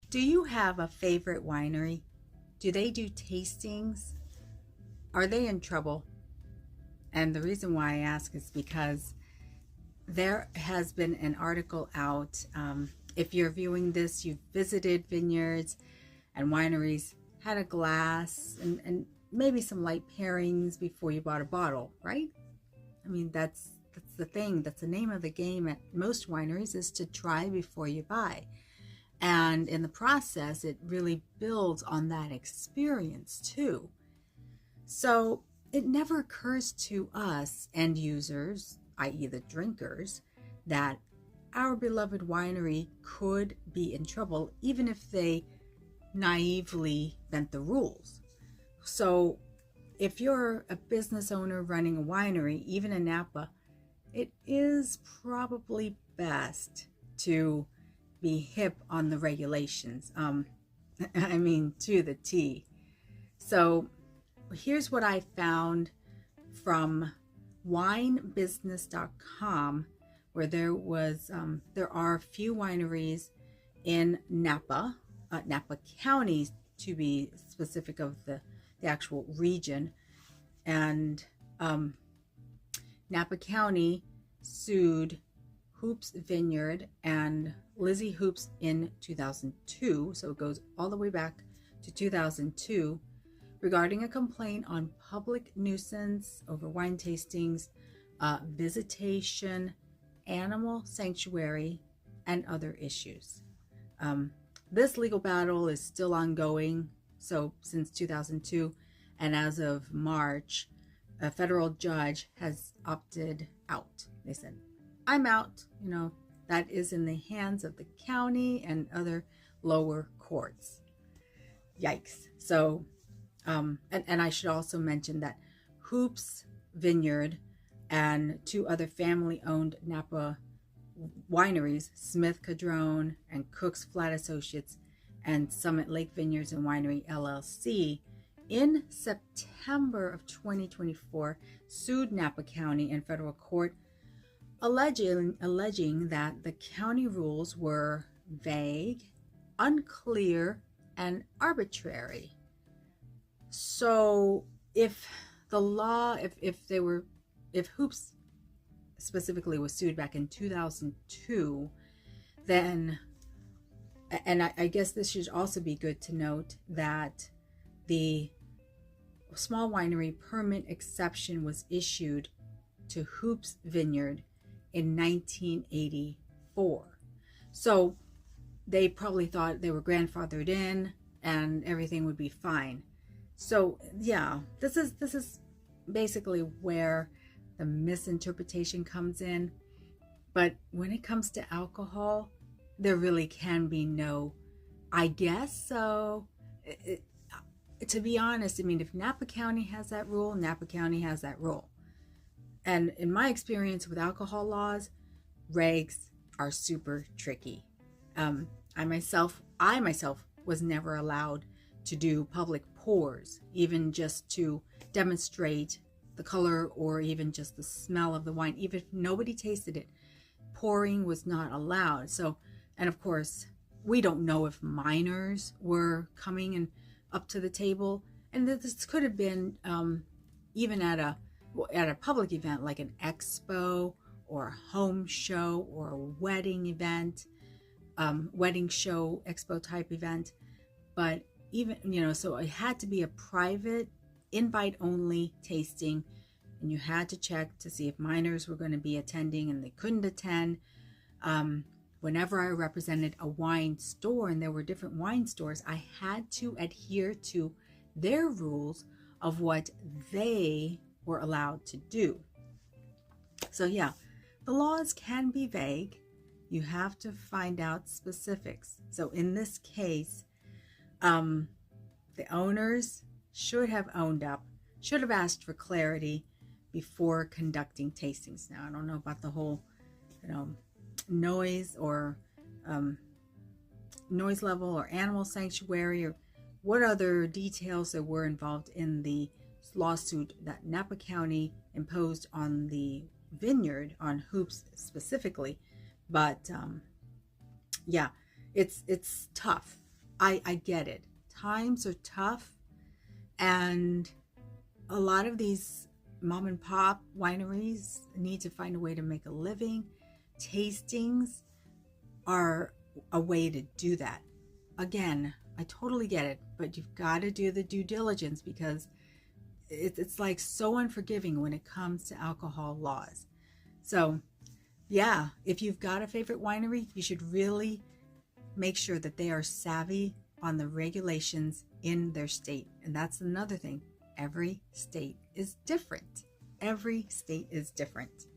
Do you have a favorite winery? Do they do tastings? Are they in trouble? And the reason why I ask is because there has been an article out. If you're viewing this, you've visited vineyards and wineries, had a glass and maybe some light pairings before you bought a bottle, right? I mean, that's the thing. That's the name of the game at most wineries, is to try before you buy. And in the process, it really builds on that experience too. So it never occurs to us end users, i.e., the drinkers, that our beloved winery could be in trouble even if they naively bent the rules. So if you're a business owner running a winery, even in Napa, it is probably best to be hip on the regulations. I mean, to the T. So here's what I found from winebusiness.com, where there are a few wineries in Napa, Napa County to be specific of the actual region. And Napa County sued Hoops Vineyard and Lizzie Hoops in 2002, so it goes all the way back to 2002, regarding a complaint on public nuisance over wine tastings, visitation, animal sanctuary, and other issues. This legal battle is still ongoing, so since 2002, and as of March, a federal judge has opted out. They said, I'm out. That is in the hands of the county and other lower courts. Yikes. So, and I should also mention that Hoops Vineyard and two other family-owned Napa wineries, Smith Cadrone and Cook's Flat Associates and Summit Lake Vineyards and Winery LLC, in September of 2024, sued Napa County in federal court, alleging that the county rules were vague, unclear, and arbitrary. So if the law, if Hoops specifically was sued back in 2002, then, and I guess this should also be good to note, that the small winery permit exception was issued to Hoops Vineyard in 1984. So they probably thought they were grandfathered in and everything would be fine. So yeah, this is basically where the misinterpretation comes in. But when it comes to alcohol, there really can be no, I guess so. To be honest, I mean, if Napa County has that rule, Napa County has that rule. And in my experience with alcohol laws, regs are super tricky. I myself was never allowed to do public pours, even just to demonstrate the color or even just the smell of the wine. Even if nobody tasted it, pouring was not allowed. So, and of course, we don't know if minors were coming and up to the table, and this could have been even at a public event like an expo or a home show or a wedding event, wedding show expo type event. But even so it had to be a private invite only tasting, and you had to check to see if minors were going to be attending, and they couldn't attend. Whenever I represented a wine store, and there were different wine stores, I had to adhere to their rules of what they were allowed to do. So yeah, the laws can be vague. You have to find out specifics. So in this case, the owners should have owned up, should have asked for clarity before conducting tastings. Now, I don't know about the whole, noise or noise level or animal sanctuary or what other details that were involved in the lawsuit that Napa County imposed on the vineyard, on Hoops specifically. But yeah, it's tough. I get it. Times are tough, and a lot of these mom and pop wineries need to find a way to make a living. Tastings are a way to do that. Again, I totally get it, but you've got to do the due diligence, because it's like so unforgiving when it comes to alcohol laws. So yeah, if you've got a favorite winery, you should really make sure that they are savvy on the regulations in their state. And that's another thing. Every state is different. Every state is different.